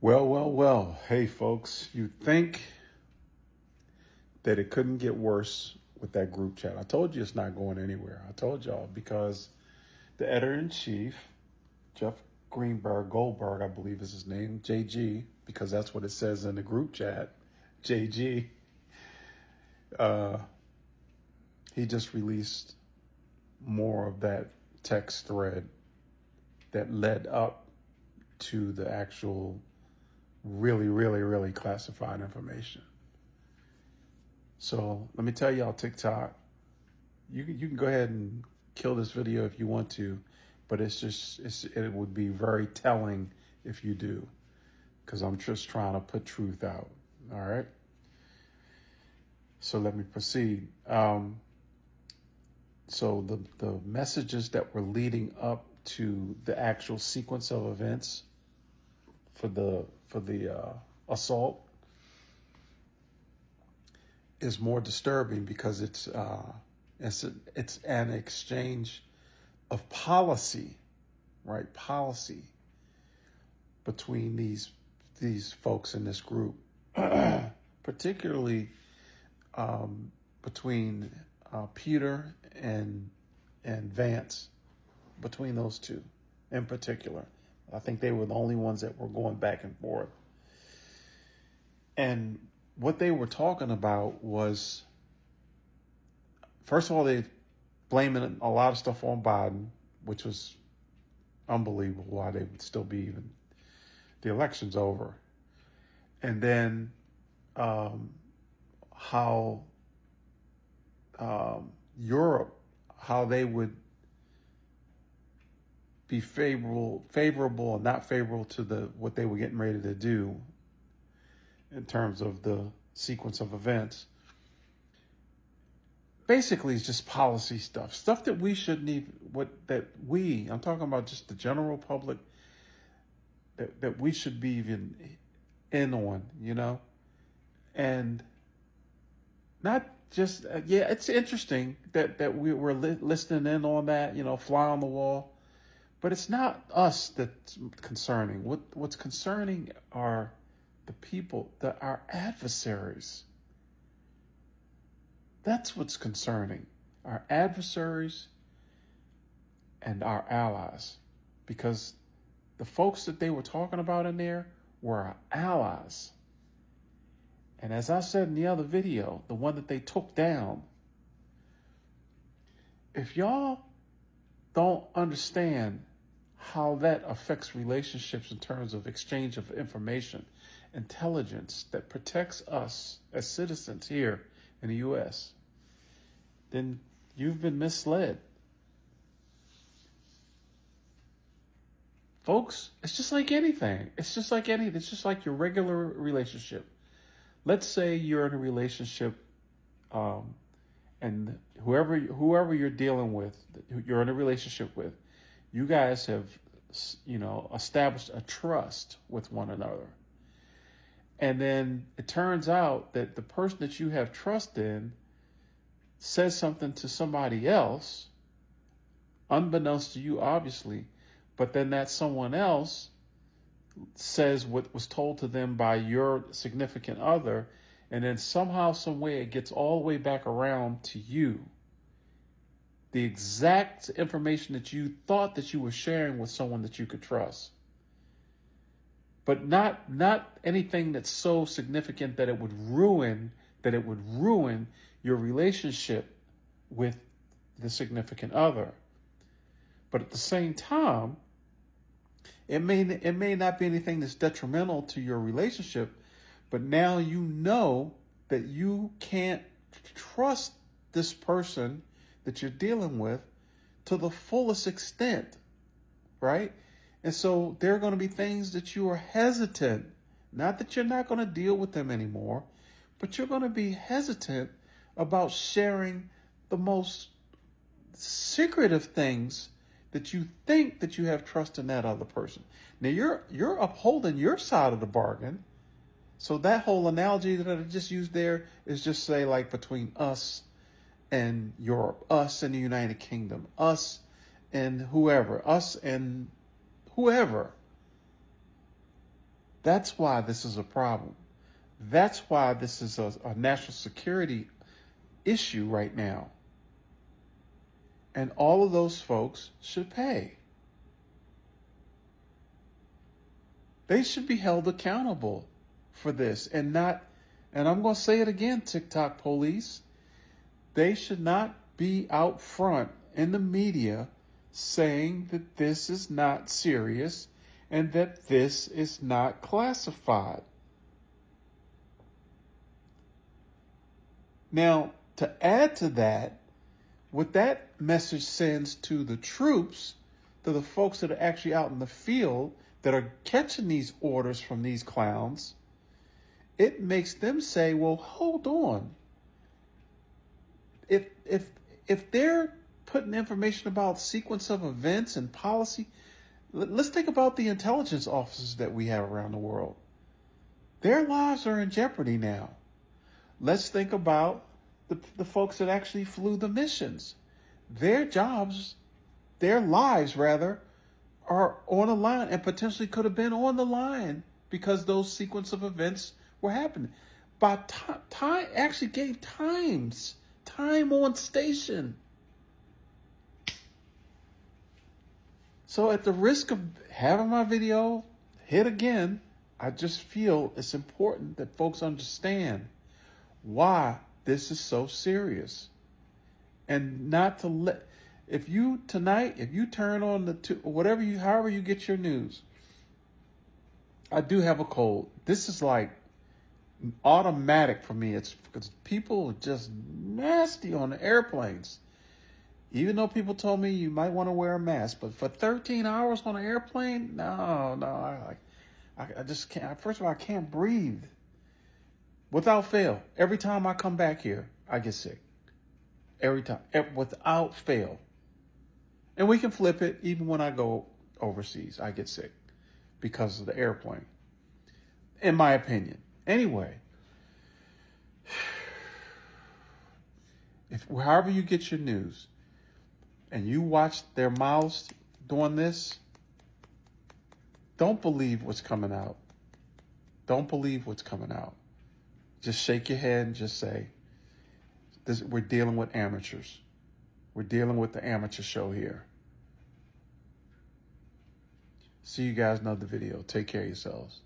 Well. Hey, folks, you think that it couldn't get worse with that group chat? I told you it's not going anywhere. I told y'all because the editor-in-chief, Jeff Goldberg, I believe is his name, JG, because that's what it says in the group chat, JG, he just released more of that text thread that led up to the actual really classified information. So let me tell y'all, TikTok, you can go ahead and kill this video if you want to, but it would be very telling if you do, because I'm just trying to put truth out. All right. So let me proceed. So the messages that were leading up to the actual sequence of events for the assault is more disturbing because it's an exchange of policy, right? Policy between these folks in this group, particularly between Peter and Vance, between those two in particular. I think they were the only ones that were going back and forth. And what they were talking about was, first of all, they blaming a lot of stuff on Biden, which was unbelievable why they would still be even, the election's over. And then how Europe, how they would be favorable or not favorable to what they were getting ready to do in terms of the sequence of events. Basically, it's just policy stuff that we shouldn't even, I'm talking about just the general public, that we should be even in on, and not just, it's interesting that we're listening in on that, fly on the wall. But it's not us that's concerning. What's concerning are the people, our adversaries. That's what's concerning. Our adversaries and our allies. Because the folks that they were talking about in there were our allies. And as I said in the other video, the one that they took down, if y'all don't understand how that affects relationships in terms of exchange of information, intelligence that protects us as citizens here in the U.S., then you've been misled. Folks, it's just like anything. It's just like your regular relationship. Let's say you're in a relationship, and whoever you're dealing with, you're in a relationship with, you guys have, established a trust with one another. And then it turns out that the person that you have trust in says something to somebody else, unbeknownst to you, obviously, but then that someone else says what was told to them by your significant other, and then somehow, some way, it gets all the way back around to you. The exact information that you thought that you were sharing with someone that you could trust. But not anything that's so significant that it would ruin your relationship with the significant other. But at the same time, it may not be anything that's detrimental to your relationship, but now you know that you can't trust this person that you're dealing with to the fullest extent, right? And so there are going to be things that you are hesitant, not that you're not going to deal with them anymore, but you're going to be hesitant about sharing the most secretive things that you think that you have trust in that other person. Now you're upholding your side of the bargain. So that whole analogy that I just used there is just say like between us and Europe, us and the United Kingdom, us and whoever. That's why this is a problem. That's why this is a national security issue right now. And all of those folks should pay. They should be held accountable for this and not, and I'm going to say it again, TikTok police, they should not be out front in the media saying that this is not serious and that this is not classified. Now, to add to that, what that message sends to the troops, to the folks that are actually out in the field that are catching these orders from these clowns, it makes them say, well, hold on. If they're putting information about sequence of events and policy, let's think about the intelligence officers that we have around the world. Their lives are in jeopardy now. Let's think about the folks that actually flew the missions. Their jobs, their lives rather, are on the line and potentially could have been on the line because those sequence of events were happening. By time actually gave time on station. So at the risk of having my video hit again, I just feel it's important that folks understand why this is so serious. And not to let, if you turn on however you get your news, I do have a cold. This is like automatic for me. It's because people are just nasty on the airplanes. Even though people told me you might want to wear a mask, but for 13 hours on an airplane, no, I just can't. First of all, I can't breathe. Without fail, every time I come back here, I get sick. Every time, without fail. And we can flip it. Even when I go overseas, I get sick because of the airplane, in my opinion. Anyway, however you get your news, and you watch their mouths doing this, don't believe what's coming out. Don't believe what's coming out. Just shake your head and just say, we're dealing with amateurs. We're dealing with the amateur show here. See you guys in another video. Take care of yourselves.